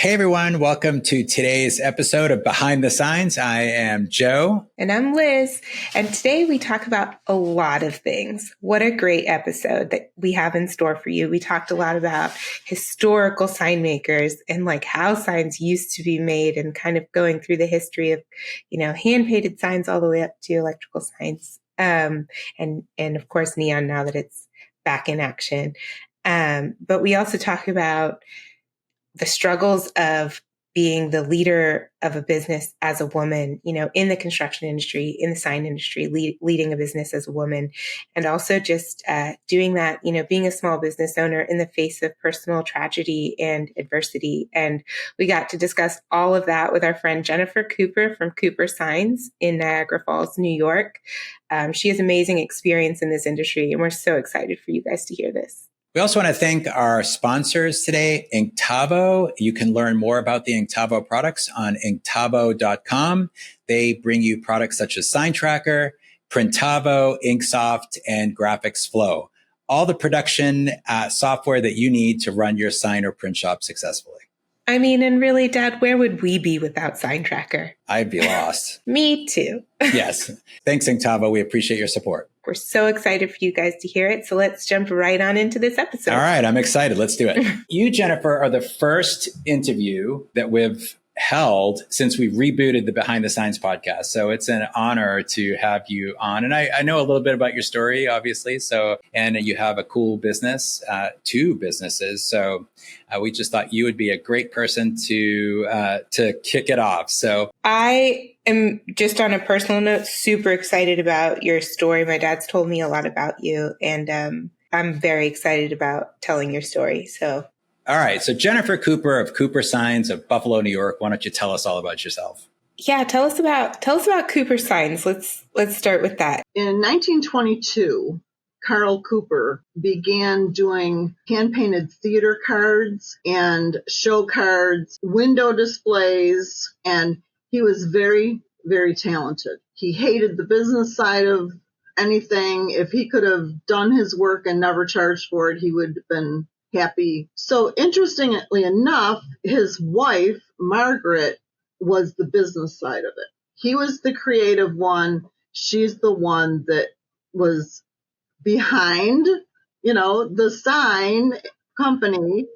Hey everyone, welcome to today's episode of Behind the Signs. I am Joe. And I'm Liz. And today we talk about a lot of things. What a great episode that we have in store for you. We talked a lot about historical sign makers and like how signs used to be made and kind of going through the history of, hand painted signs all the way up to electrical signs. And of course, neon now that it's back in action. But we also talk about the struggles of being the leader of a business as a woman, in the construction industry, in the sign industry, leading a business as a woman, and also just doing that, being a small business owner in the face of personal tragedy and adversity. And we got to discuss all of that with our friend Jennifer Cooper from Cooper Signs in Niagara Falls, New York. She has amazing experience in this industry, and we're so excited for you guys to hear this. We also want to thank our sponsors today, Inktovo. You can learn more about the Inktovo products on inktovo.com. They bring you products such as SignTracker, Printavo, Inksoft, and Graphics Flow. All the production software that you need to run your sign or print shop successfully. I mean, and really, Dad, where would we be without SignTracker? I'd be lost. Me too. Yes. Thanks, Inktovo. We appreciate your support. We're so excited for you guys to hear it. So let's jump right on into this episode. All right. I'm excited. Let's do it. You, Jennifer, are the first interview that we've held since we rebooted the Behind the Signs podcast. So it's an honor to have you on. And I know a little bit about your story, obviously. And you have a cool business, two businesses. So we just thought you would be a great person to kick it off. So I am, just on a personal note, super excited about your story. My dad's told me a lot about you, and I'm very excited about telling your story. So. All right. So Jennifer Cooper of Cooper Signs of Buffalo, New York. Why don't you tell us all about yourself? Yeah, tell us about Cooper Signs. Let's start with that. In 1922, Carl Cooper began doing hand-painted theater cards and show cards, window displays, and he was very, very talented. He hated the business side of anything. If he could have done his work and never charged for it, he would have been happy. So interestingly enough, his wife, Margaret, was the business side of it. He was the creative one. She's the one that was behind, the sign company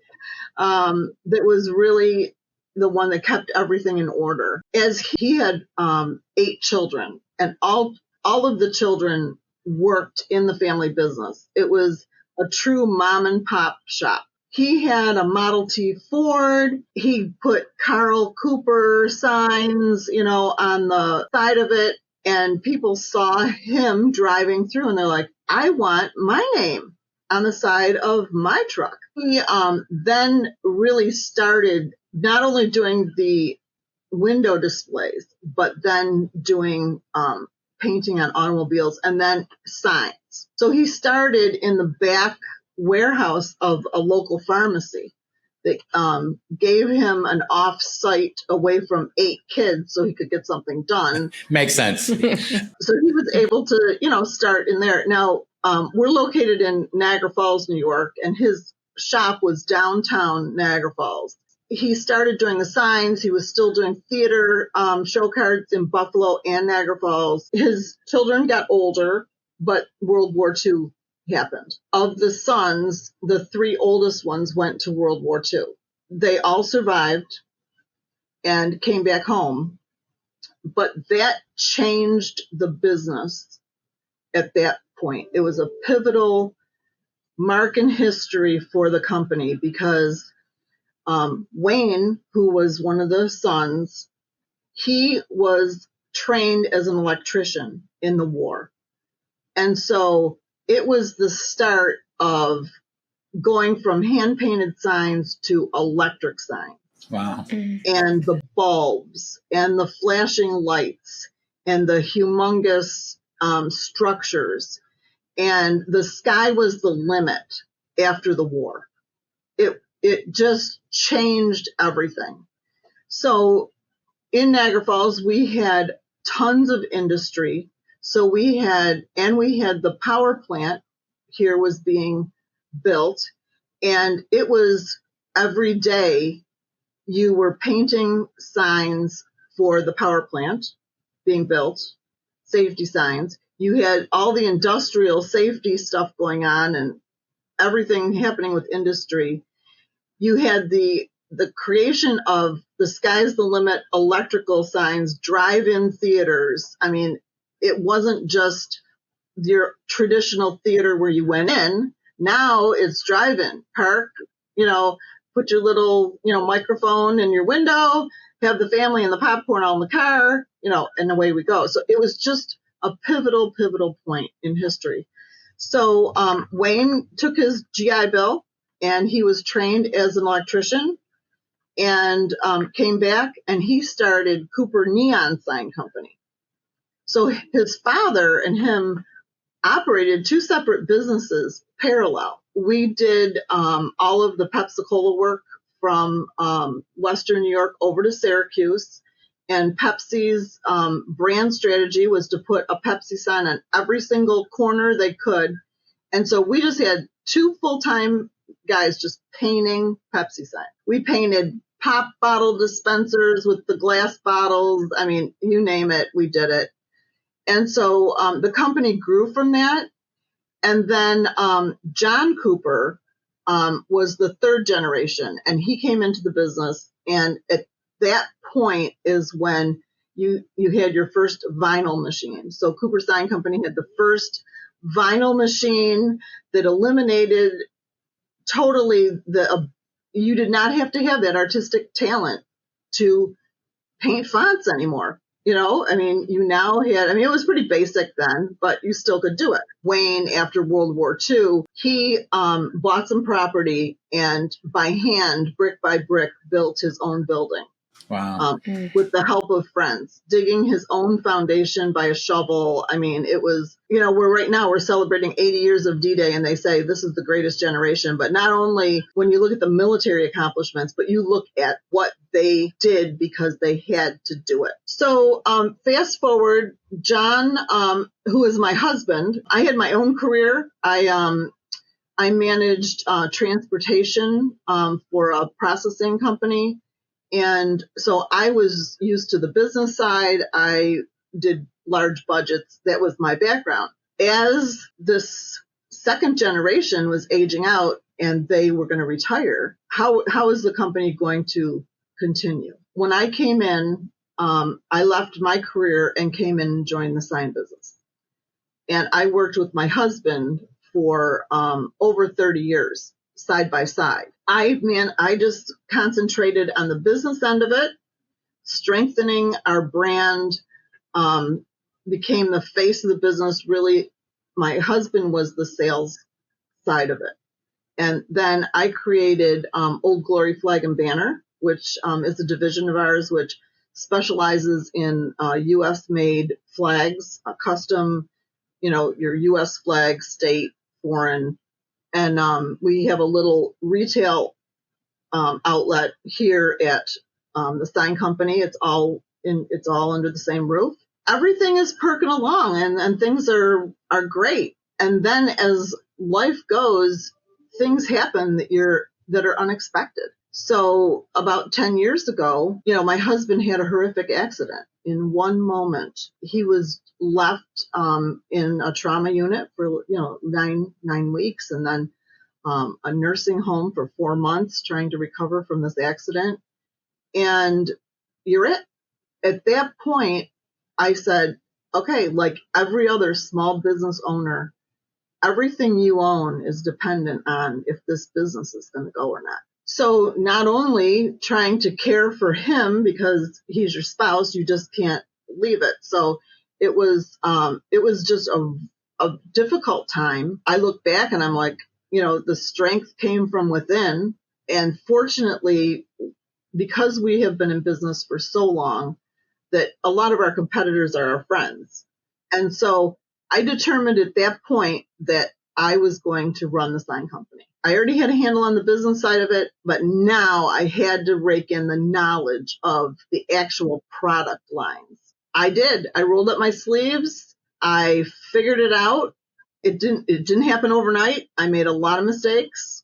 that was really the one that kept everything in order. As he had 8 children, and all of the children worked in the family business. It was a true mom and pop shop. He had a Model T Ford. He put Carl Cooper signs, on the side of it. And people saw him driving through and they're like, I want my name on the side of my truck. He then really started not only doing the window displays, but then doing painting on automobiles and then signs. So he started in the back warehouse of a local pharmacy that gave him an off-site away from 8 kids so he could get something done. Makes sense. So he was able to, start in there. Now, we're located in Niagara Falls, New York, and his shop was downtown Niagara Falls. He started doing the signs. He was still doing theater show cards in Buffalo and Niagara Falls. His children got older, but World War II happened. Of the sons, the 3 oldest ones went to World War II. They all survived and came back home, but that changed the business at that point. It was a pivotal mark in history for the company because Wayne, who was one of the sons, he was trained as an electrician in the war. And so it was the start of going from hand-painted signs to electric signs. Wow. And the bulbs and the flashing lights and the humongous structures. And the sky was the limit after the war. It just changed everything. So in Niagara Falls, we had tons of industry. So we had the power plant here was being built, and it was every day you were painting signs for the power plant being built, safety signs. You had all the industrial safety stuff going on and everything happening with industry. You had the creation of the sky's the limit electrical signs, drive-in theaters. I mean, it wasn't just your traditional theater where you went in. Now it's drive-in, park, put your little, microphone in your window, have the family and the popcorn all in the car, and away we go. So it was just a pivotal point in history. So Wayne took his GI Bill and he was trained as an electrician and came back and he started Cooper Neon Sign Company. So his father and him operated two separate businesses parallel. We did all of the Pepsi-Cola work from Western New York over to Syracuse. And Pepsi's brand strategy was to put a Pepsi sign on every single corner they could. And so we just had two full-time guys just painting Pepsi signs. We painted pop bottle dispensers with the glass bottles. I mean, you name it, we did it. And so the company grew from that. And then John Cooper was the third generation, and he came into the business. And at that point is when you had your first vinyl machine. So Cooper Sign Company had the first vinyl machine that eliminated totally you did not have to have that artistic talent to paint fonts anymore. I mean, you now had, it was pretty basic then, but you still could do it. Wayne, after World War II, he bought some property and by hand, brick by brick, built his own building. Wow. With the help of friends, digging his own foundation by a shovel. I mean, it was, we're celebrating 80 years of D-Day and they say this is the greatest generation. But not only when you look at the military accomplishments, but you look at what they did because they had to do it. So fast forward, John, who is my husband, I had my own career. I managed transportation for a processing company. And so I was used to the business side. I did large budgets. That was my background. As this second generation was aging out and they were going to retire, how is the company going to continue? When I came in, I left my career and came in and joined the sign business. And I worked with my husband for over 30 years. Side by side. I just concentrated on the business end of it, strengthening our brand, became the face of the business. Really, my husband was the sales side of it. And then I created Old Glory Flag and Banner, which is a division of ours, which specializes in U.S. made flags, custom, your U.S. flag, state, foreign. And we have a little retail outlet here at the sign company. It's all under the same roof. Everything is perking along, and things are great. And then as life goes, things happen that are unexpected. So about 10 years ago, my husband had a horrific accident. In one moment, he was left in a trauma unit for 9 weeks, and then a nursing home for 4 months trying to recover from this accident. And at that point, I said, okay, like every other small business owner, everything you own is dependent on if this business is going to go or not. So not only trying to care for him because he's your spouse, you just can't leave it. So it was just a difficult time. I look back and I'm like, the strength came from within. And fortunately, because we have been in business for so long, that a lot of our competitors are our friends. And so I determined at that point that I was going to run the sign company. I already had a handle on the business side of it, but now I had to rake in the knowledge of the actual product lines. I did. I rolled up my sleeves. I figured it out. It didn't happen overnight. I made a lot of mistakes.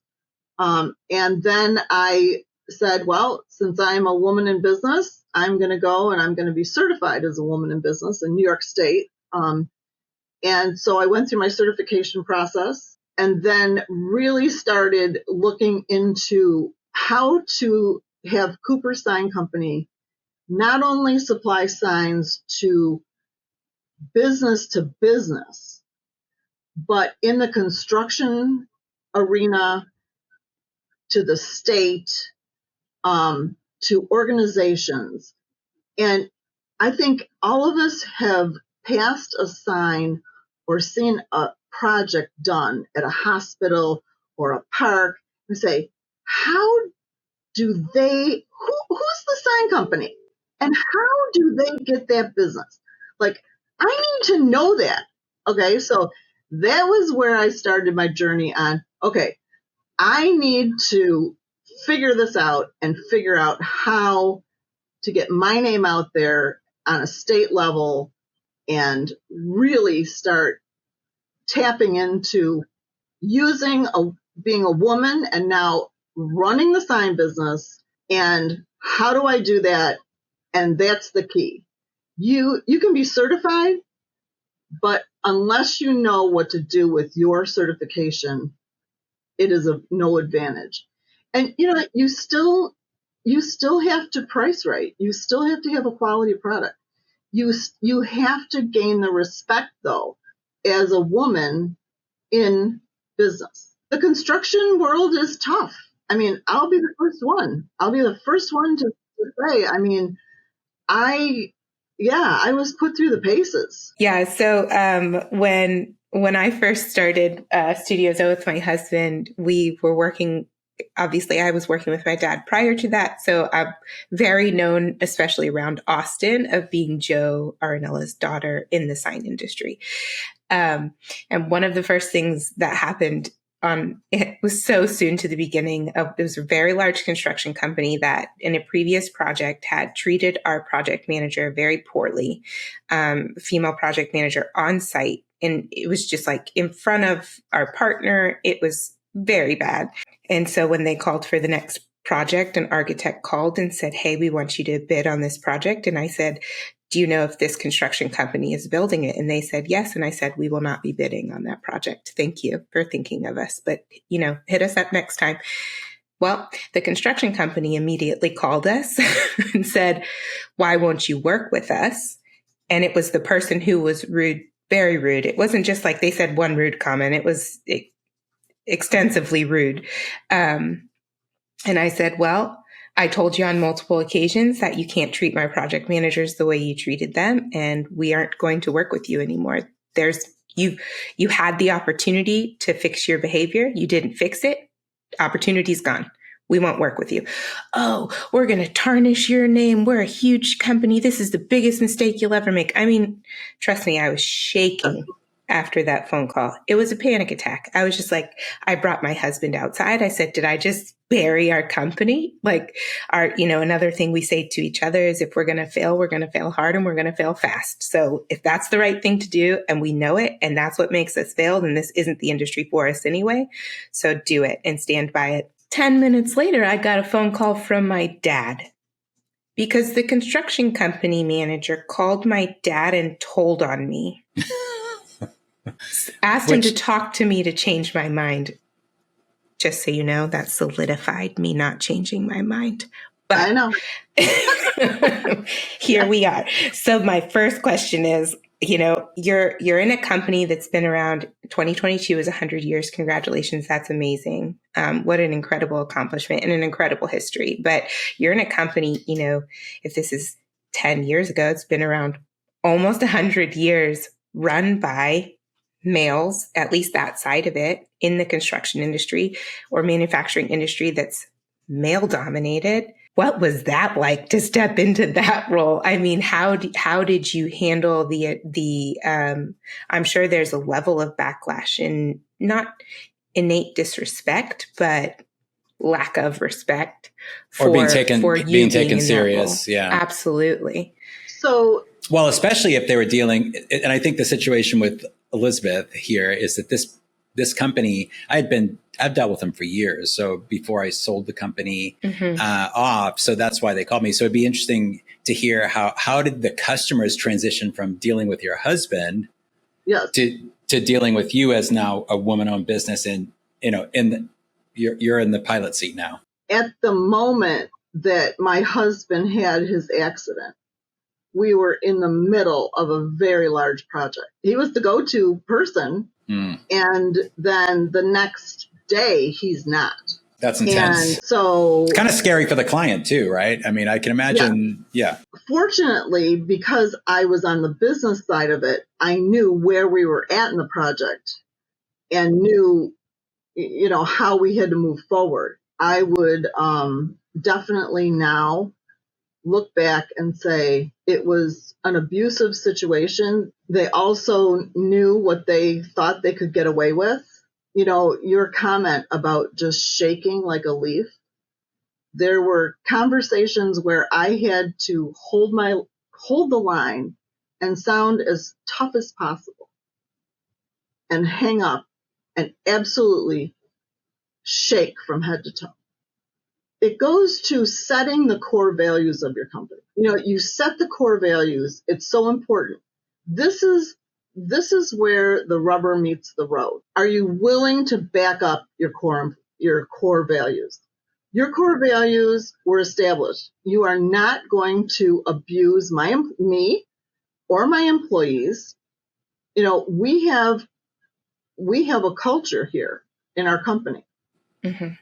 And then I said, well, since I'm a woman in business, I'm going to go and I'm going to be certified as a woman in business in New York State. And so I went through my certification process and then really started looking into how to have Cooper Sign Company not only supply signs to business, but in the construction arena, to the state, to organizations. And I think all of us have passed a sign or seen a project done at a hospital or a park and say, how do they, who's the sign company? And how do they get that business? Like, I need to know that. Okay, so that was where I started my journey on, okay, I need to figure this out and figure out how to get my name out there on a state level and really start tapping into being a woman and now running the sign business. And how do I do that? And that's the key. You can be certified, but unless you know what to do with your certification, it is of no advantage. And you still have to price right. You still have to have a quality product. You have to gain the respect, though, as a woman in business. The construction world is tough. I mean, I'll be the first one. I'll be the first one to say, I mean, I was put through the paces. Yeah. So when I first started Studio Zo with my husband, we were working. Obviously, I was working with my dad prior to that, so I'm very known, especially around Austin, of being Joe Arenella's daughter in the sign industry. And one of the first things that happened it was so soon to the beginning of, it was a very large construction company that in a previous project had treated our project manager very poorly, female project manager on site. And it was just like in front of our partner, it was very bad. And so when they called for the next project, an architect called and said, hey, we want you to bid on this project. And I said, do you know if this construction company is building it? And they said, yes. And I said, we will not be bidding on that project. Thank you for thinking of us. But, hit us up next time. Well, the construction company immediately called us and said, why won't you work with us? And it was the person who was rude, very rude. It wasn't just like they said one rude comment. It was extensively rude. And I said, well, I told you on multiple occasions that you can't treat my project managers the way you treated them, and we aren't going to work with you anymore. You had the opportunity to fix your behavior. You didn't fix it. Opportunity's gone. We won't work with you. Oh, we're going to tarnish your name. We're a huge company. This is the biggest mistake you'll ever make. I mean, trust me, I was shaking after that phone call. It was a panic attack. I was just like, I brought my husband outside. I said, did I just bury our company? Like another thing we say to each other is if we're going to fail hard and we're going to fail fast. So if that's the right thing to do and we know it and that's what makes us fail, then this isn't the industry for us anyway. So do it and stand by it. 10 minutes later, I got a phone call from my dad because the construction company manager called my dad and told on me. Asked him to talk to me to change my mind. Just so you know, that solidified me not changing my mind. But I know. Here we are. So my first question is, you're in a company that's been around. 2022 is 100 years. Congratulations. That's amazing. What an incredible accomplishment and an incredible history. But you're in a company, if this is 10 years ago, it's been around almost 100 years, run by males, at least that side of it, in the construction industry or manufacturing industry that's male dominated. What was that like to step into that role? I mean, how did you handle the I'm sure there's a level of backlash and not innate disrespect, but lack of respect for being taken serious. Yeah, absolutely. So, well, especially if they were dealing, and I think the situation with Elizabeth here is that this company, I had been I've dealt with them for years. So before I sold the company off, so that's why they called me. So it'd be interesting to hear how did the customers transition from dealing with your husband Yes. to dealing with you as now a woman-owned business, and you're in the pilot seat now. At the moment that my husband had his accident, we were in the middle of a very large project. He was the go-to person, and then the next day he's not. That's intense. And so it's kind of scary for the client too, right? I mean, I can imagine. Yeah. Fortunately, because I was on the business side of it, I knew where we were at in the project and knew, how we had to move forward. I would definitely now look back and say it was an abusive situation. They also knew what they thought they could get away with. Your comment about just shaking like a leaf. There were conversations where I had to hold the line and sound as tough as possible and hang up and absolutely shake from head to toe. It goes to setting the core values of your company. You set the core values. It's so important. This is where the rubber meets the road. Are you willing to back up your core values? Your core values were established. You are not going to abuse me or my employees. We have a culture here in our company. Mm-hmm.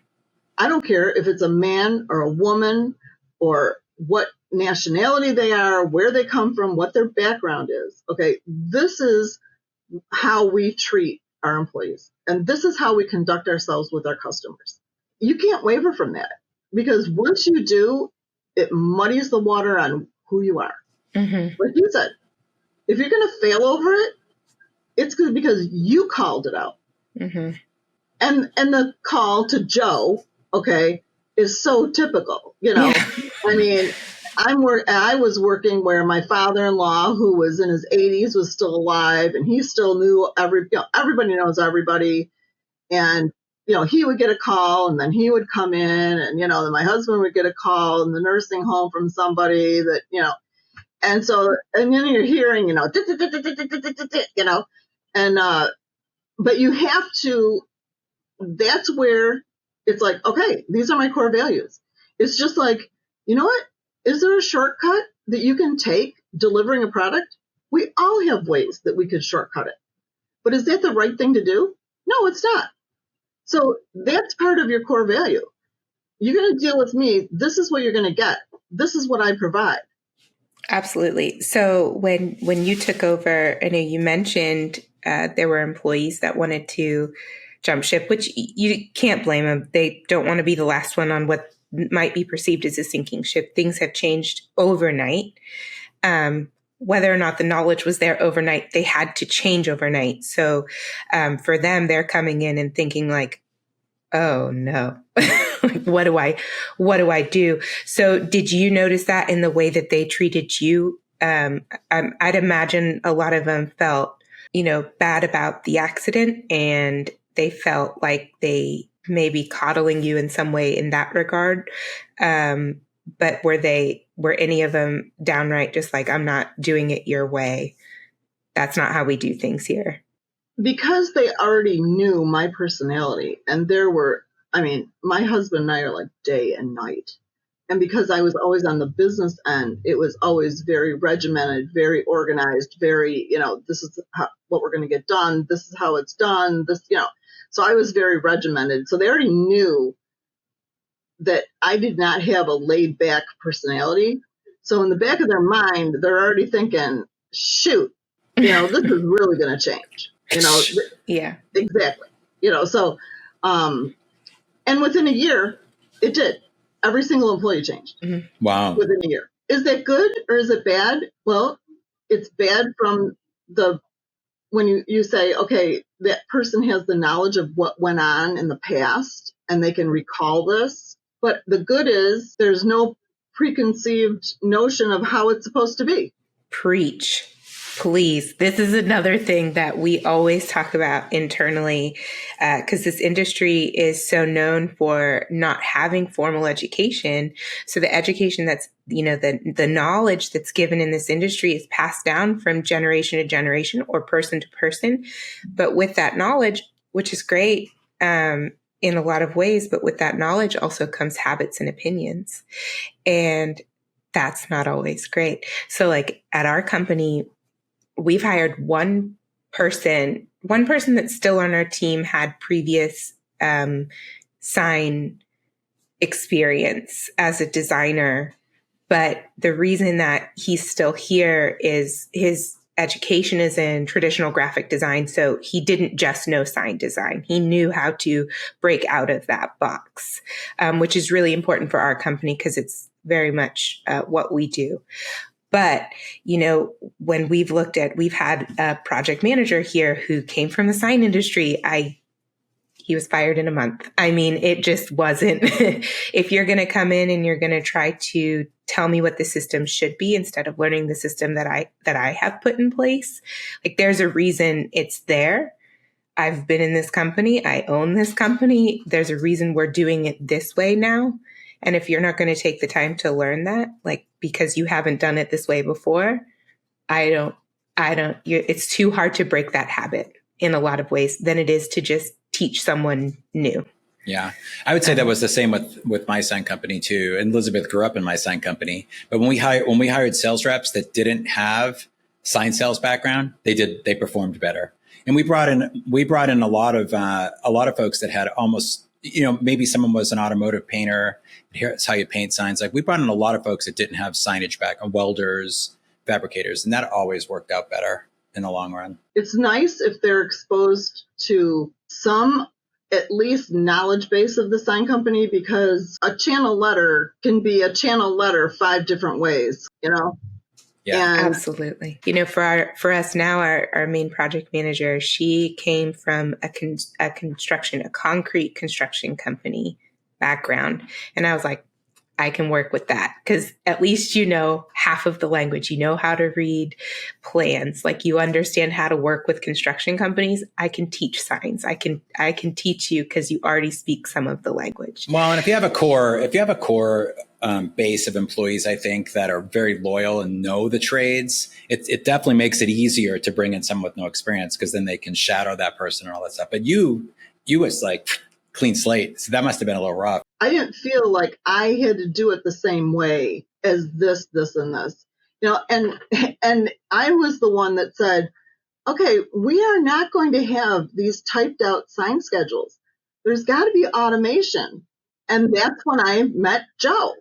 I don't care if it's a man or a woman or what nationality they are, where they come from, what their background is. Okay, this is how we treat our employees, and this is how we conduct ourselves with our customers. You can't waver from that, because once you do, it muddies the water on who you are. Mm-hmm. Like you said, if you're going to fail over it, it's good because you called it out. Mm-hmm. And the call to Joe, okay, is so typical. Yeah. I mean, I was working where my father-in-law, who was in his 80s, was still alive, and he still knew everybody knows everybody. And, he would get a call, and then he would come in, and, then my husband would get a call in the nursing home from somebody that, and so, and then you're hearing, but you have to, that's where it's like, okay, these are my core values. It's just like, you know what? Is there a shortcut that you can take delivering a product? We all have ways that we could shortcut it. But is that the right thing to do? No, it's not. So that's part of your core value. You're going to deal with me. This is what you're going to get. This is what I provide. Absolutely. So when you took over, I know you mentioned there were employees that wanted to jump ship, which you can't blame them. They don't want to be the last one on what might be perceived as a sinking ship. Things have changed overnight. Whether or not the knowledge was there overnight, they had to change overnight. So for them, they're coming in and thinking like, oh no, like, what do I do? So did you notice that in the way that they treated you? I'd imagine a lot of them felt, bad about the accident, and they felt like they may be coddling you in some way in that regard. But were any of them downright just like, I'm not doing it your way? That's not how we do things here. Because they already knew my personality, and my husband and I are like day and night. And because I was always on the business end, it was always very regimented, very organized, very, this is what we're going to get done. This is how it's done. So I was very regimented. So they already knew that I did not have a laid back personality. So in the back of their mind, they're already thinking, shoot, this is really going to change. Yeah, exactly. So, and within a year, it did. Every single employee changed. Mm-hmm. Wow. Within a year. Is that good or is it bad? Well, it's bad from when you say, okay, that person has the knowledge of what went on in the past and they can recall this. But the good is there's no preconceived notion of how it's supposed to be. Preach. Please. This is another thing that we always talk about internally, because this industry is so known for not having formal education. So the education that's, the knowledge that's given in this industry is passed down from generation to generation or person to person. But with that knowledge, which is great in a lot of ways, but with that knowledge also comes habits and opinions. And that's not always great. So like at our company, we've hired one person that's still on our team had previous sign experience as a designer. But the reason that he's still here is his education is in traditional graphic design. So he didn't just know sign design. He knew how to break out of that box, which is really important for our company because it's very much what we do. But, when we've had a project manager here who came from the sign industry. He was fired in a month. I mean, it just wasn't, if you're going to come in and you're going to try to tell me what the system should be instead of learning the system that I have put in place, like there's a reason it's there. I've been in this company. I own this company. There's a reason we're doing it this way now. And if you're not going to take the time to learn that, like, because you haven't done it this way before, it's too hard to break that habit in a lot of ways than it is to just teach someone new. Yeah. I would say that was the same with my sign company too. And Elizabeth grew up in my sign company, but when we hired sales reps that didn't have sign sales background, they performed better. And we brought in a lot of folks that had almost, maybe someone was an automotive painter. Here's how you paint signs. Like we brought in a lot of folks that didn't have signage background, welders, fabricators, and that always worked out better in the long run. It's nice if they're exposed to some at least knowledge base of the sign company, because a channel letter can be a channel letter 5 different ways, Yeah, and absolutely. For us now, our main project manager, she came from a concrete construction company background. And I was like, I can work with that because at least half of the language. You know how to read plans, like you understand how to work with construction companies. I can teach signs. I can teach you because you already speak some of the language. Well, and if you have a core base of employees, I think that are very loyal and know the trades, it definitely makes it easier to bring in someone with no experience because then they can shadow that person and all that stuff. But you was like clean slate, so that must have been a little rough. I didn't feel like I had to do it the same way as this, and this, and I was the one that said, okay, we are not going to have these typed out sign schedules. There's got to be automation. And that's when I met Joe.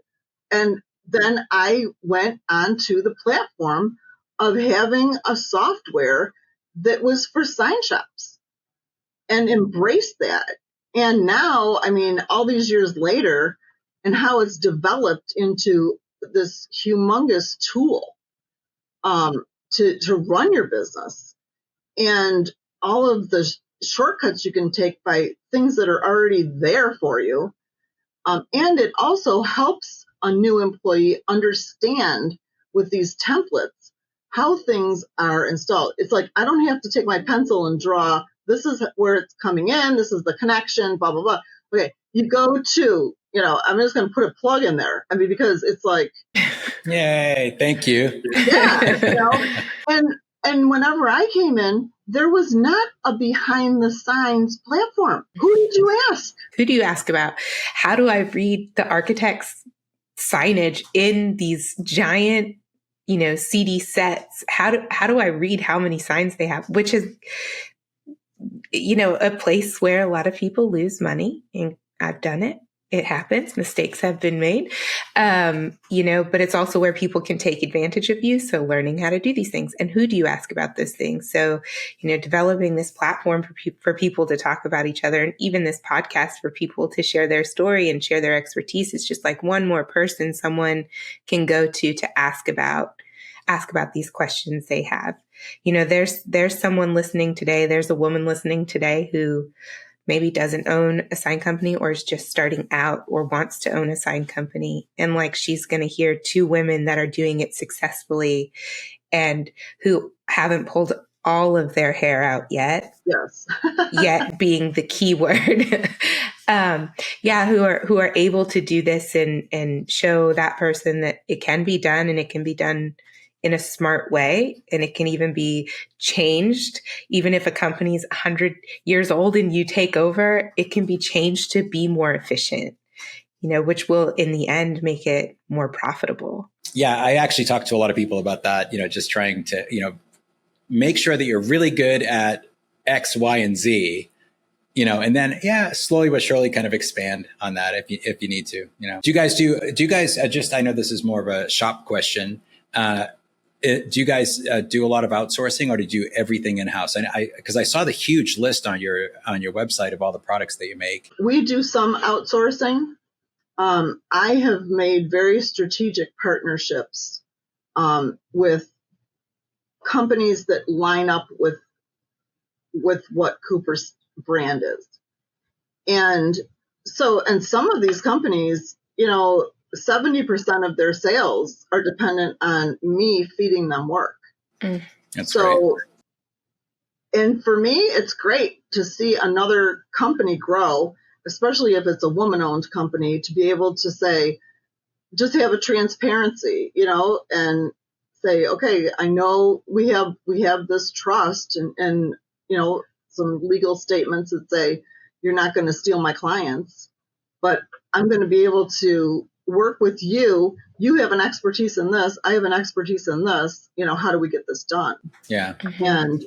And then I went onto the platform of having a software that was for sign shops and embraced that. And now, all these years later, and how it's developed into this humongous tool to run your business, and all of the shortcuts you can take by things that are already there for you. And it also helps a new employee understand with these templates how things are installed. It's like, I don't have to take my pencil and draw, this is where it's coming in, this is the connection, blah, blah, blah. Okay, you go to, I'm just going to put a plug in there. Because it's like, yay, thank you. Yeah, and whenever I came in, there was not a behind the signs platform. Who did you ask? Who do you ask about? How do I read the architect's signage in these giant, CD sets? How do I read how many signs they have? Which is, a place where a lot of people lose money. And I've done it. It happens. Mistakes have been made, but it's also where people can take advantage of you. So learning how to do these things, and who do you ask about those things? So, developing this platform for people to talk about each other, and even this podcast for people to share their story and share their expertise is just like one more person someone can go to ask about these questions they have. There's someone listening today. There's a woman listening today who maybe doesn't own a sign company or is just starting out or wants to own a sign company. And she's going to hear 2 women that are doing it successfully. and who haven't pulled all of their hair out yet. Yes. Yet being the key word. Who are able to do this and show that person that it can be done, and it can be done in a smart way, and it can even be changed. Even if a company is 100 years old and you take over, it can be changed to be more efficient, which will in the end make it more profitable. Yeah, I actually talked to a lot of people about that, just trying to, make sure that you're really good at X, Y, and Z, and then, slowly but surely kind of expand on that if you need to, Do you guys just, I know this is more of a shop question. Do you guys do a lot of outsourcing, or do you do everything in-house? Because I saw the huge list on your website of all the products that you make. We do some outsourcing. I have made very strategic partnerships with companies that line up with what Cooper's brand is. And some of these companies, 70% of their sales are dependent on me feeding them work. That's great. And for me, it's great to see another company grow, especially if it's a woman-owned company, to be able to say, just have a transparency, and say, okay, I know we have this trust and some legal statements that say you're not going to steal my clients, but I'm going to be able to work with you. You have an expertise in this. I have an expertise in this. How do we get this done? Yeah. Mm-hmm. And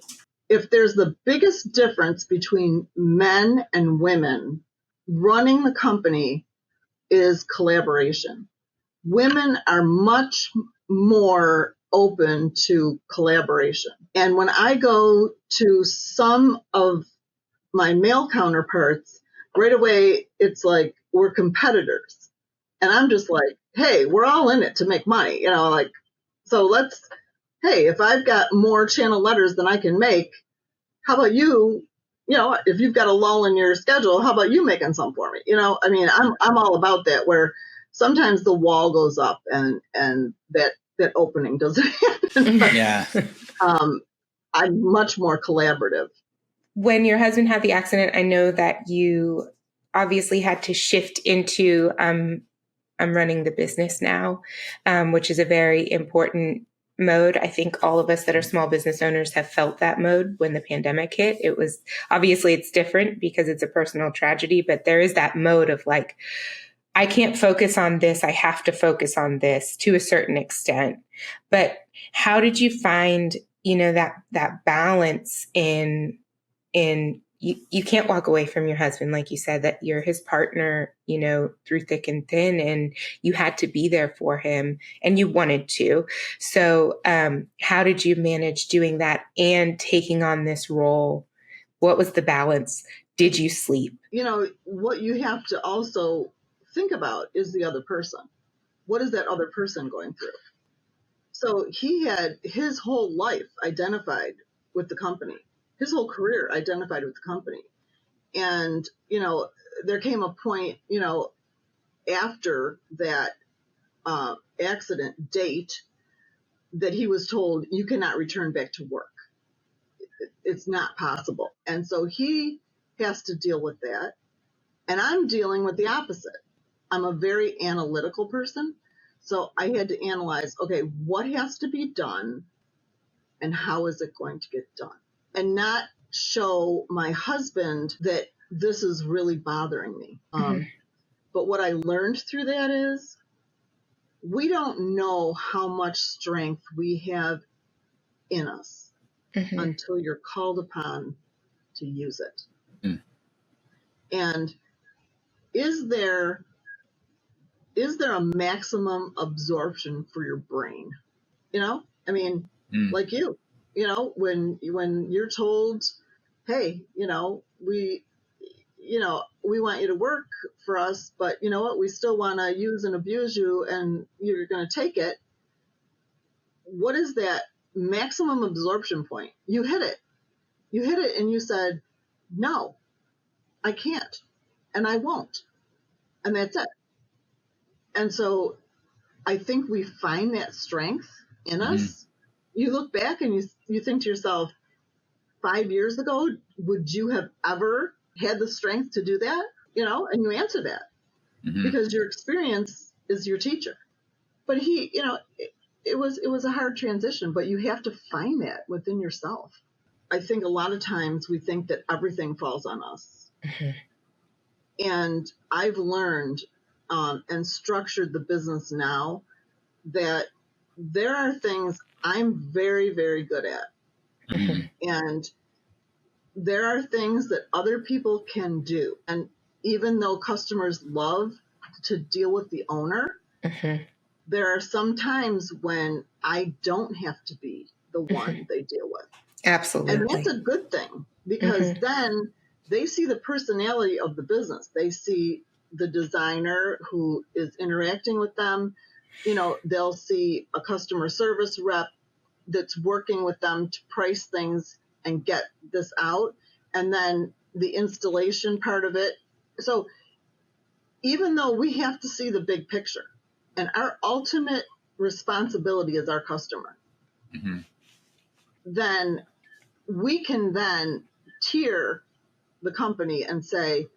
if there's the biggest difference between men and women running the company is collaboration. Women are much more open to collaboration. And when I go to some of my male counterparts, right away, it's like we're competitors. And I'm just like, hey, we're all in it to make money, so hey, if I've got more channel letters than I can make, how about you, if you've got a lull in your schedule, how about you making some for me? I'm all about that, where sometimes the wall goes up and that opening doesn't happen. Yeah. I'm much more collaborative. When your husband had the accident, I know that you obviously had to shift into, I'm running the business now, which is a very important mode. I think all of us that are small business owners have felt that mode when the pandemic hit. It was obviously it's different because it's a personal tragedy, but there is that mode of like, I can't focus on this. I have to focus on this to a certain extent. But how did you find, that balance in you can't walk away from your husband, like you said, that you're his partner, through thick and thin, and you had to be there for him and you wanted to. So how did you manage doing that and taking on this role? What was the balance? Did you sleep? What you have to also think about is the other person. What is that other person going through? So he had his whole life identified with the company. His whole career identified with the company. And, there came a point, after that accident date that he was told, you cannot return back to work. It's not possible. And so he has to deal with that. And I'm dealing with the opposite. I'm a very analytical person. So I had to analyze, okay, what has to be done and how is it going to get done? And not show my husband that this is really bothering me. But what I learned through that is we don't know how much strength we have in us until you're called upon to use it. And is there a maximum absorption for your brain? Like you, when you're told, hey, we want you to work for us, but you know what, we still want to use and abuse you and you're going to take it. What is that maximum absorption point? You hit it and you said, no, I can't and I won't. And that's it. And so I think we find that strength in us you look back and you think to yourself, 5 years ago, would you have ever had the strength to do that? And you answer that because your experience is your teacher. But it was a hard transition, but you have to find that within yourself. I think a lot of times we think that everything falls on us. And I've learned and structured the business now that there are things I'm very, very good at. And there are things that other people can do. And even though customers love to deal with the owner, there are some times when I don't have to be the one they deal with. Absolutely. And that's a good thing because then they see the personality of the business. They see the designer who is interacting with them. They'll see a customer service rep that's working with them to price things and get this out. And then the installation part of it. So even though we have to see the big picture and our ultimate responsibility is our customer, then we can then tier the company and say,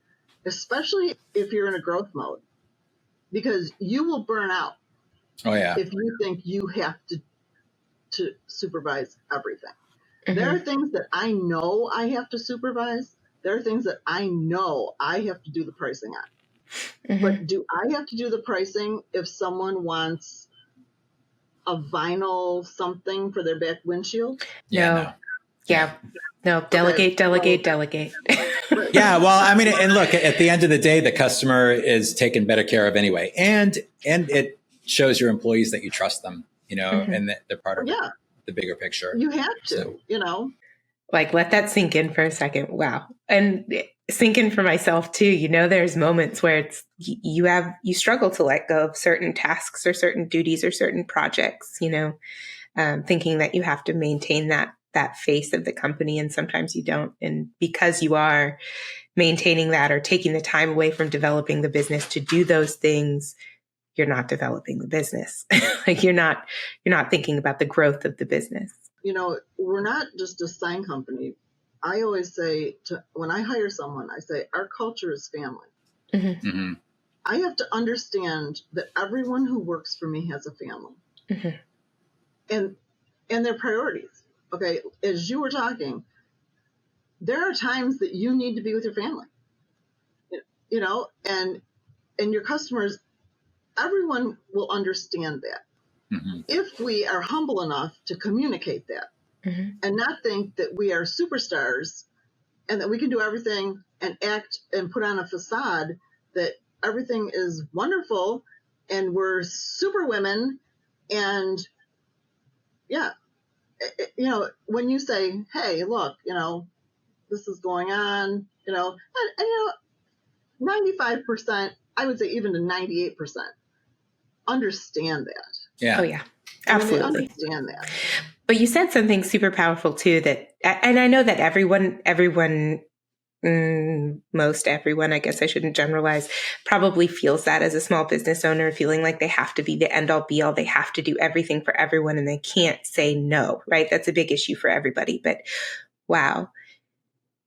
especially if you're in a growth mode, because you will burn out. Oh yeah. If you think you have to supervise everything. There are things that I know I have to supervise. There are things that I know I have to do the pricing on. But do I have to do the pricing if someone wants a vinyl something for their back windshield? No. Delegate. Yeah. Well, I mean, and look, at the end of the day, the customer is taken better care of anyway. And it shows your employees that you trust them, and that they're part of the bigger picture. You have to, Like, let that sink in for a second. Wow. And sink in for myself too. There's moments where it's, you struggle to let go of certain tasks or certain duties or certain projects, thinking that you have to maintain that face of the company. And sometimes you don't. And because you are maintaining that or taking the time away from developing the business to do those things, you're not developing the business. Like you're not thinking about the growth of the business. We're not just a sign company. I always say when I hire someone, I say, our culture is family. I have to understand that everyone who works for me has a family and their priorities. Okay. As you were talking, there are times that you need to be with your family, and your customers, everyone will understand that. If we are humble enough to communicate that and not think that we are superstars and that we can do everything and act and put on a facade that everything is wonderful and we're super women. And when you say, hey, look, this is going on, and 95%, I would say even to 98%, understand that. Yeah. Oh yeah, absolutely. I mean, they understand that. But you said something super powerful too, and I know that most everyone, I guess I shouldn't generalize, probably feels that as a small business owner, feeling like they have to be the end all be all. They have to do everything for everyone and they can't say no, right? That's a big issue for everybody. But wow,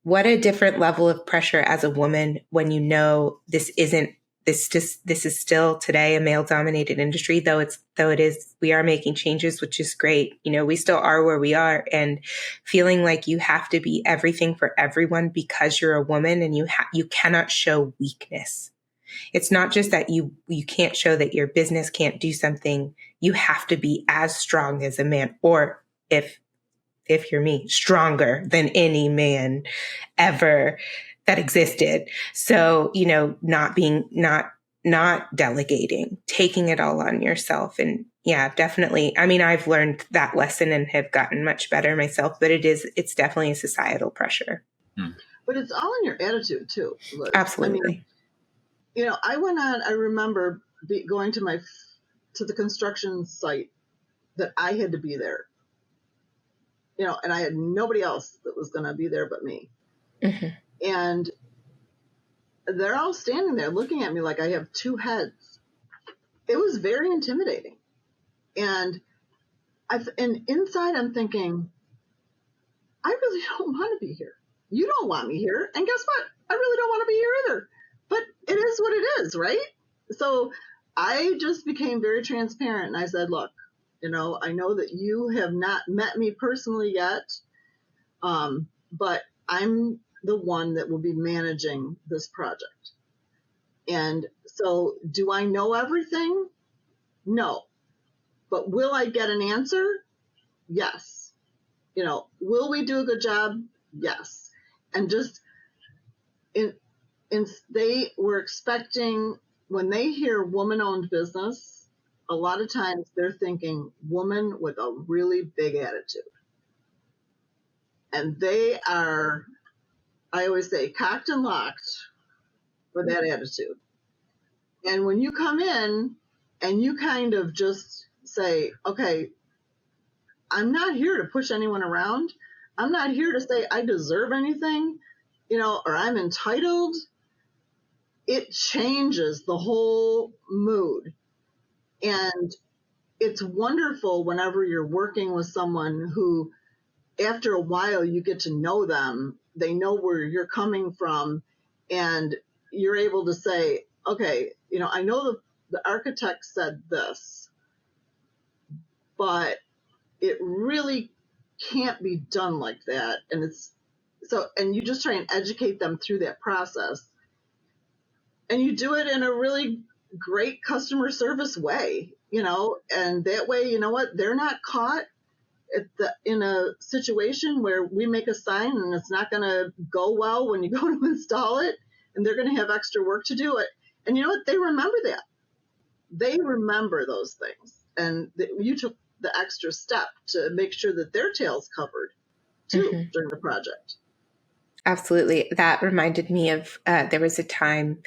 what a different level of pressure as a woman when this is still today a male dominated industry, though it is, we are making changes, which is great. We still are where we are, and feeling like you have to be everything for everyone because you're a woman and you cannot show weakness. It's not just that you can't show that your business can't do something. You have to be as strong as a man, or if you're me, stronger than any man ever that existed. So, not delegating, taking it all on yourself. And yeah, definitely. I mean, I've learned that lesson and have gotten much better myself, but it's definitely a societal pressure. But it's all in your attitude too, Liz. Absolutely. I mean, I remember going to the construction site that I had to be there, and I had nobody else that was going to be there but me. And they're all standing there looking at me like I have two heads. It was very intimidating. And And inside I'm thinking, I really don't want to be here. You don't want me here. And guess what? I really don't want to be here either. But it is what it is, right? So I just became very transparent and I said, look, I know that you have not met me personally yet, but I'm the one that will be managing this project. And so do I know everything? No. But will I get an answer? Yes. Will we do a good job? Yes. And just they were expecting, when they hear woman-owned business, a lot of times they're thinking woman with a really big attitude. And they are, I always say, cocked and locked for that attitude. And when you come in and you kind of just say, okay, I'm not here to push anyone around. I'm not here to say I deserve anything, or I'm entitled. It changes the whole mood. And it's wonderful whenever you're working with someone who, after a while, you get to know them. They know where you're coming from. And you're able to say, okay, I know the architect said this, but it really can't be done like that. And you just try and educate them through that process. And you do it in a really great customer service way, and that way, you know what, they're not caught in a situation where we make a sign and it's not going to go well when you go to install it, and they're going to have extra work to do it. And you know what? They remember that. They remember those things. And you took the extra step to make sure that their tail's covered too during the project. Absolutely. That reminded me of, there was a time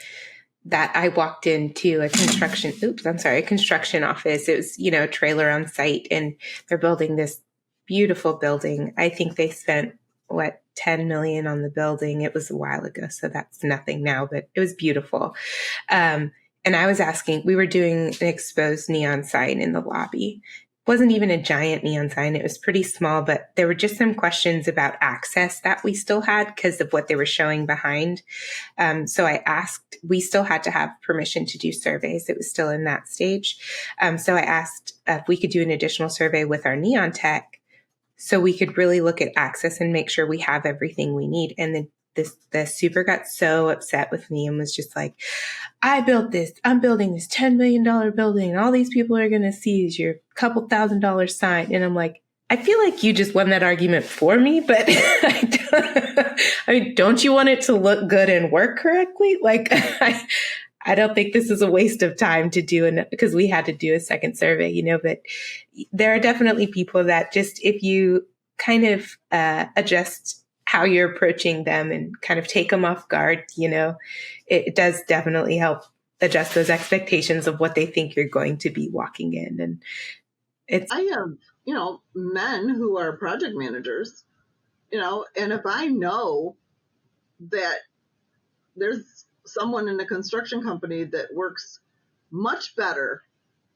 that I walked into a construction office. It was, a trailer on site, and they're building this beautiful building. I think they spent, 10 million on the building. It was a while ago, so that's nothing now, but it was beautiful. And I was asking, we were doing an exposed neon sign in the lobby. It wasn't even a giant neon sign. It was pretty small, but there were just some questions about access that we still had because of what they were showing behind. So I asked, we still had to have permission to do surveys. It was still in that stage. So I asked if we could do an additional survey with our neon tech so we could really look at access and make sure we have everything we need. And then the super got so upset with me and was just like, I'm building this $10 million building, and all these people are going to see is your couple $1,000 sign. And I'm like, I feel like you just won that argument for me, but don't you want it to look good and work correctly? Like, I don't think this is a waste of time to do it, because we had to do a second survey, but there are definitely people that just, if you kind of adjust how you're approaching them and kind of take them off guard, it does definitely help adjust those expectations of what they think you're going to be walking in. And I have, men who are project managers, and if I know that there's someone in a construction company that works much better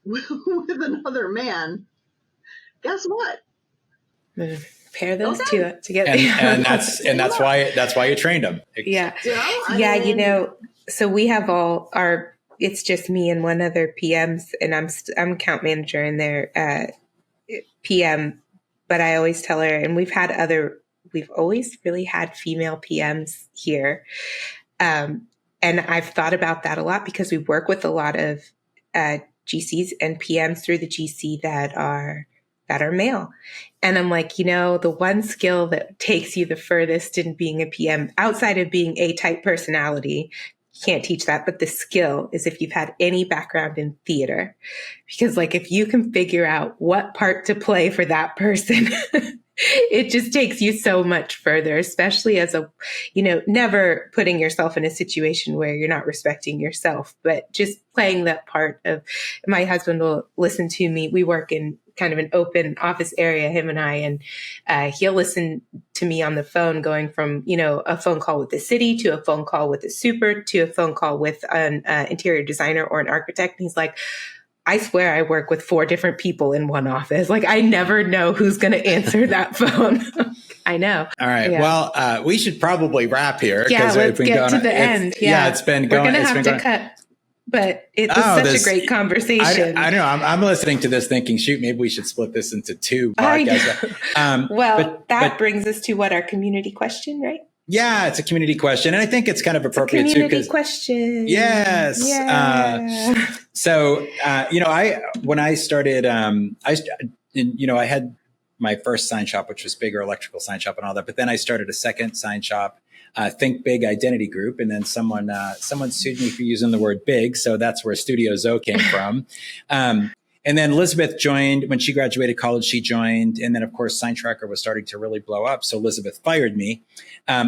with another man, guess what? Pair those two together. And that's why you trained them. Yeah. So we have it's just me and one other PMs, and I'm account manager in their PM, but I always tell her, and we've always really had female PMs here. And I've thought about that a lot because we work with a lot of GCs and PMs through the GC that are male. And I'm like, the one skill that takes you the furthest in being a PM, outside of being A-type personality, you can't teach that, but the skill is if you've had any background in theater. Because if you can figure out what part to play for that person, it just takes you so much further, especially as never putting yourself in a situation where you're not respecting yourself, but just playing that part of, my husband will listen to me. We work in kind of an open office area, him and I, and he'll listen to me on the phone going from, a phone call with the city to a phone call with the super to a phone call with an interior designer or an architect. And he's like, I swear I work with 4 different people in one office. Like I never know who's going to answer that phone. I know. All right. Yeah. Well, we should probably wrap here. Yeah, let's get to the end. Yeah, it's been We're going. We're going to have to cut. But it was such a great conversation. I know. I'm listening to this thinking, shoot, maybe we should split this into 2 podcasts. That brings us to what our community question, right? Yeah, it's a community question. And I think it's kind of appropriate too. Community question. Yes. Yeah. When I started, I had my first sign shop, which was bigger electrical sign shop and all that. But then I started a second sign shop, Think Big Identity Group. And then someone sued me for using the word big. So that's where Studio Zoe came from. And then Elizabeth joined when she graduated college, she joined. And then of course, SignTracker was starting to really blow up. So Elizabeth fired me.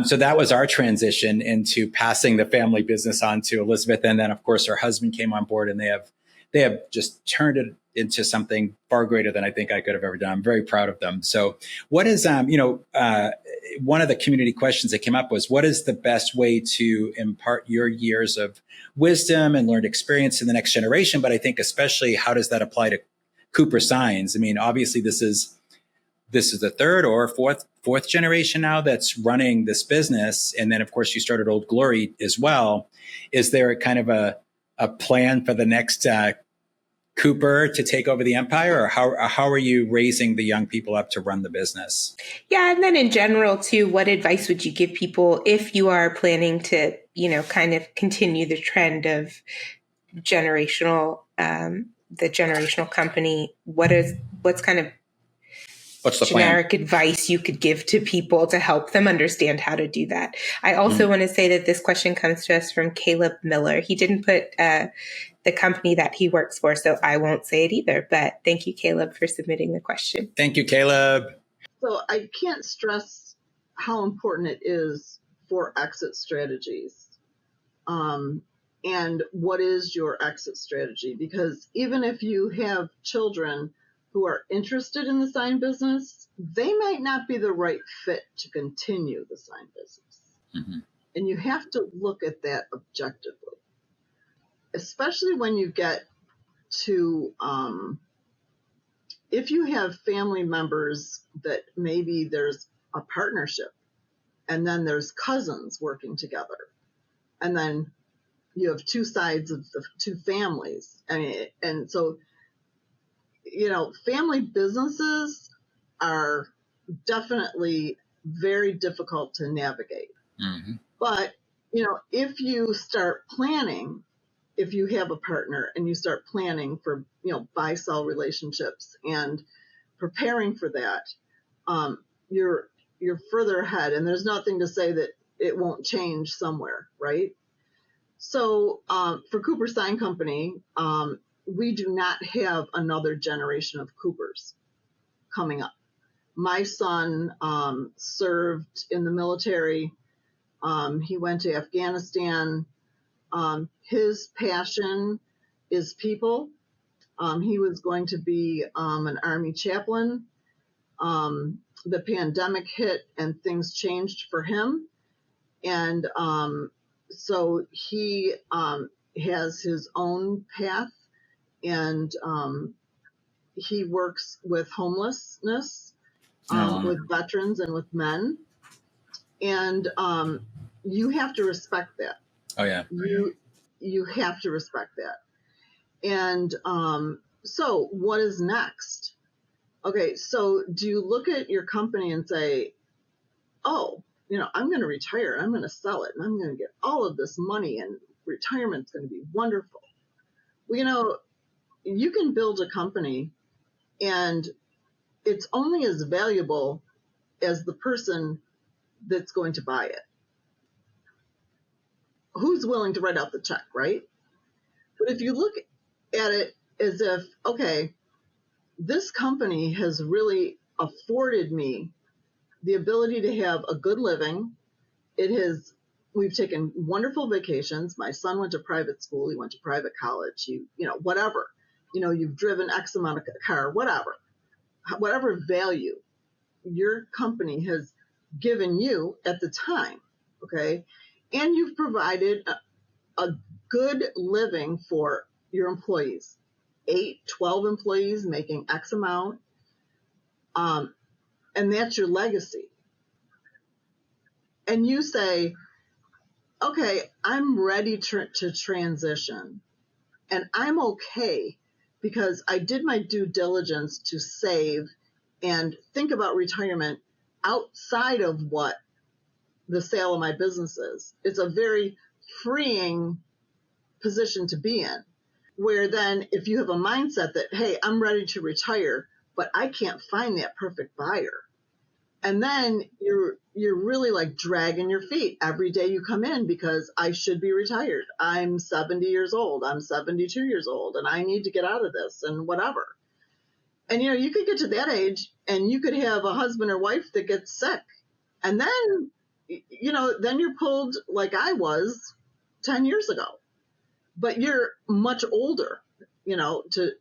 So that was our transition into passing the family business on to Elizabeth. And then of course, her husband came on board and they have just turned it into something far greater than I think I could have ever done. I'm very proud of them. So what is, one of the community questions that came up was, what is the best way to impart your years of wisdom and learned experience in the next generation? But I think especially, how does that apply to Cooper Signs? I mean, obviously this is the third or fourth generation now that's running this business. And then of course you started Old Glory as well. Is there a kind of a plan for the next Cooper to take over the empire, or how are you raising the young people up to run the business? Yeah, and then in general too, what advice would you give people if you are planning to, kind of continue the trend of the generational company? What's the generic plan? Advice you could give to people to help them understand how to do that? I also want to say that this question comes to us from Caleb Miller. He didn't put the company that he works for, so I won't say it either. But thank you, Caleb, for submitting the question. Thank you, Caleb. So I can't stress how important it is for exit strategies. And what is your exit strategy? Because even if you have children who are interested in the sign business, they might not be the right fit to continue the sign business. Mm-hmm. And you have to look at that objectively, especially when you get to, if you have family members that maybe there's a partnership and then there's cousins working together, and then you have 2 sides of the 2 families. And so, family businesses are definitely very difficult to navigate. Mm-hmm. But, if you start planning, if you have a partner and you start planning for, buy-sell relationships and preparing for that, you're further ahead. And there's nothing to say that it won't change somewhere, right? So for Cooper Sign Company, we do not have another generation of Coopers coming up. My son served in the military. He went to Afghanistan. His passion is people. He was going to be an Army chaplain. The pandemic hit and things changed for him. And so he has his own path, and he works with homelessness, with veterans and with men. And you have to respect that. Oh, yeah. You have to respect that. And so what is next? Okay, so do you look at your company and say, oh, I'm going to retire and I'm going to sell it and I'm going to get all of this money and retirement's going to be wonderful? Well, you can build a company and it's only as valuable as the person that's going to buy it. Who's willing to write out the check, right? But if you look at it as if, okay, this company has really afforded me the ability to have a good living. We've taken wonderful vacations. My son went to private school. He went to private college. Whatever. You've driven X amount of car, whatever value your company has given you at the time. Okay. And you've provided a good living for your employees 8, 12 employees making X amount. And that's your legacy. And you say, okay, I'm ready to transition. And I'm okay because I did my due diligence to save and think about retirement outside of what the sale of my business is. It's a very freeing position to be in, where then if you have a mindset that, hey, I'm ready to retire, but I can't find that perfect buyer. And then you're really like dragging your feet every day you come in because I should be retired. I'm 70 years old. I'm 72 years old and I need to get out of this and whatever. And, you could get to that age and you could have a husband or wife that gets sick. And then, then you're pulled like I was 10 years ago, but you're much older,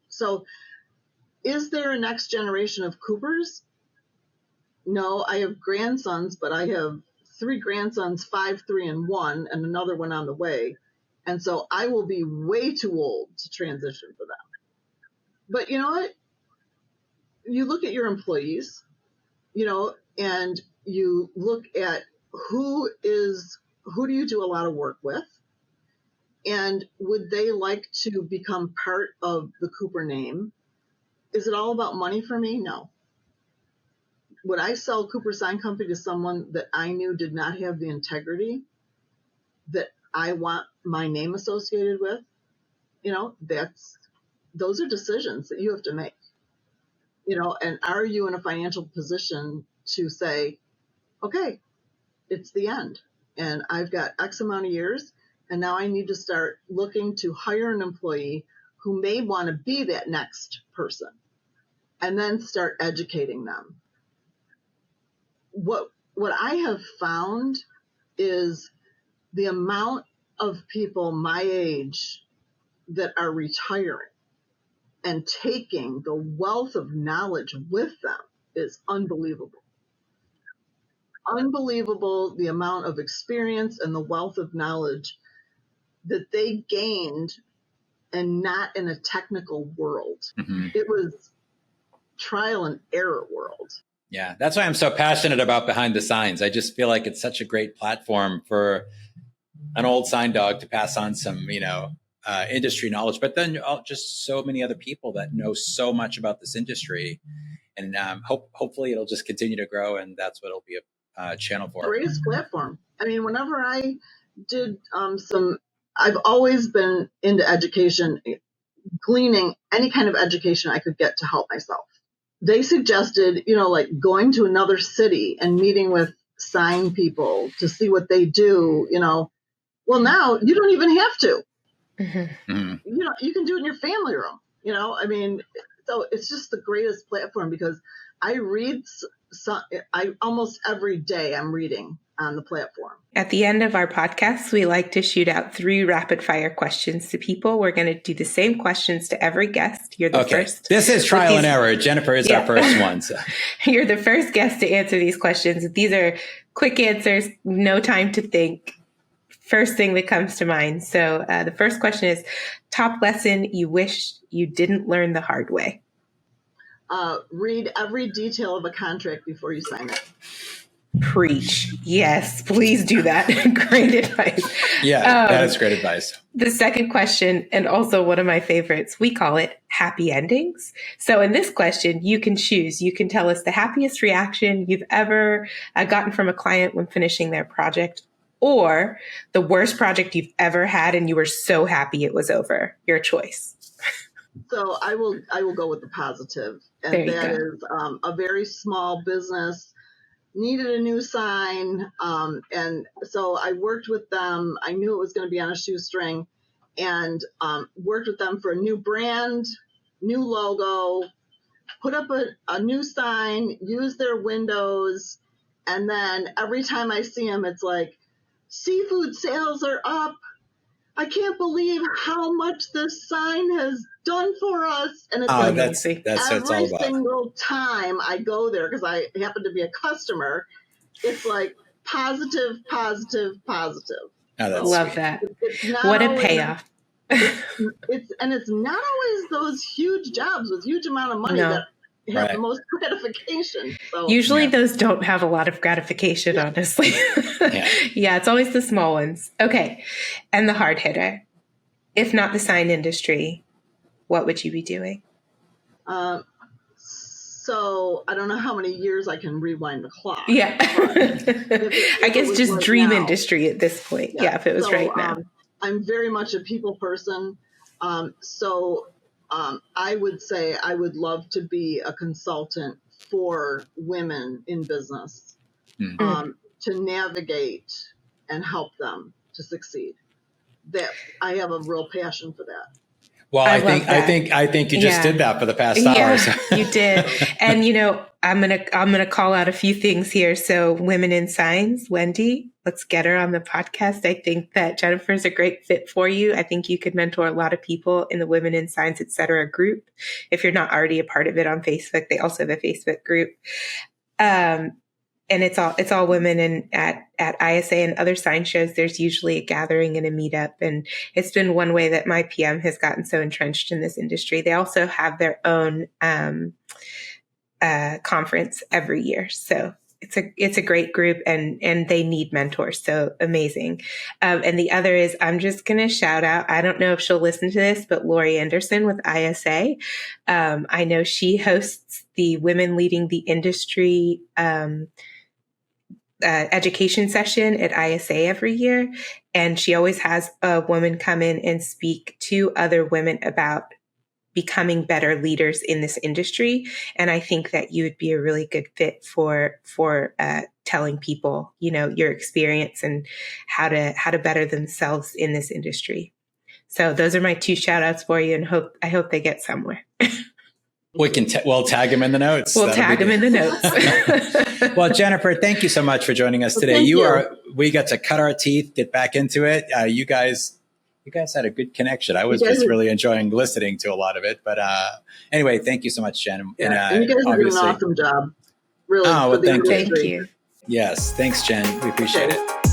so is there a next generation of Coopers? No, I have grandsons, but I have 3 grandsons, 5, 3, and 1, and another one on the way. And so I will be way too old to transition for them. But you know what? You look at your employees, and you look at who do you do a lot of work with? And would they like to become part of the Cooper name? Is it all about money for me? No. Would I sell Cooper Sign Company to someone that I knew did not have the integrity that I want my name associated with? Those are decisions that you have to make. And are you in a financial position to say, okay, it's the end and I've got X amount of years and now I need to start looking to hire an employee who may want to be that next person and then start educating them. What I have found is the amount of people my age that are retiring and taking the wealth of knowledge with them is unbelievable. Unbelievable the amount of experience and the wealth of knowledge that they gained and not in a technical world. Mm-hmm. It was trial and error world. Yeah, that's why I'm so passionate about Behind the Signs. I just feel like it's such a great platform for an old sign dog to pass on some, industry knowledge, but then just so many other people that know so much about this industry. And hopefully it'll just continue to grow, and that's what it'll be a channel for. Greatest platform. I mean, whenever I did I've always been into education, gleaning any kind of education I could get to help myself. They suggested, like going to another city and meeting with sign people to see what they do, Well, now you don't even have to. Mm-hmm. You can do it in your family room, so it's just the greatest platform because I read almost every day I'm reading on the platform. At the end of our podcast, we like to shoot out 3 rapid fire questions to people. We're going to do the same questions to every guest. You're the first. This is trial and error. Jennifer is our first one. So. You're the first guest to answer these questions. These are quick answers, no time to think. First thing that comes to mind. So the first question is, top lesson you wish you didn't learn the hard way? Read every detail of a contract before you sign it. Preach. Yes, please do that. Great advice. Yeah, that is great advice. The second question, and also one of my favorites, we call it happy endings. So in this question, you can choose. You can tell us the happiest reaction you've ever gotten from a client when finishing their project, or the worst project you've ever had and you were so happy it was over. Your choice. So I will go with the positive. And that is a very small business needed a new sign. And so I worked with them. I knew it was going to be on a shoestring and worked with them for a new brand, new logo, put up a new sign, use their windows. And then every time I see them, it's like, seafood sales are up. I can't believe how much this sign has done for us. And it's that's every what it's all about. Single time I go there, because I happen to be a customer, it's like positive, positive, positive. Oh, love that. What a payoff. it's not always those huge jobs with huge amount of money No. that have Right. the most gratification. So Usually Yeah. those don't have a lot of gratification, Yeah. honestly. Yeah. Yeah, it's always the small ones. Okay. And the hard hitter. If not the sign industry, what would you be doing? So I don't know how many years I can rewind the clock. Yeah. if I it guess was just right dream now. industry at this point. Yeah, if it was So, right now. I'm very much a people person. I would say I would love to be a consultant for women in business, to navigate and help them to succeed. That I have a real passion for that. Well, I I love think that. you just Yeah. did that for the past hour. So. You did. And I'm gonna call out a few things here. So Women in Signs, Wendy, let's get her on the podcast. I think that Jennifer's a great fit for you. I think you could mentor a lot of people in the Women in Signs, etc. group. If you're not already a part of it on Facebook, they also have a Facebook group. And it's all women, and at ISA and other sign shows, there's usually a gathering and a meetup. And it's been one way that my PM has gotten so entrenched in this industry. They also have their own conference every year. So it's a great group, and they need mentors. So amazing. And the other is, I'm just going to shout out, I don't know if she'll listen to this, but Lori Anderson with ISA. I know she hosts the Women Leading the Industry education session at ISA every year. And she always has a woman come in and speak to other women about becoming better leaders in this industry. And I think that you would be a really good fit for telling people, your experience and how to better themselves in this industry. So those are my 2 shout outs for you, and I hope they get somewhere. We'll tag him in the notes. We'll tag him in the notes. Well, Jennifer, thank you so much for joining us today. We got to cut our teeth, get back into it. You guys had a good connection. I was just really enjoying listening to a lot of it. But anyway, thank you so much, Jen. Yeah. And you guys are doing an awesome job. Really. Oh, well, thank you. Thank you. Yes. Thanks, Jen. We appreciate it.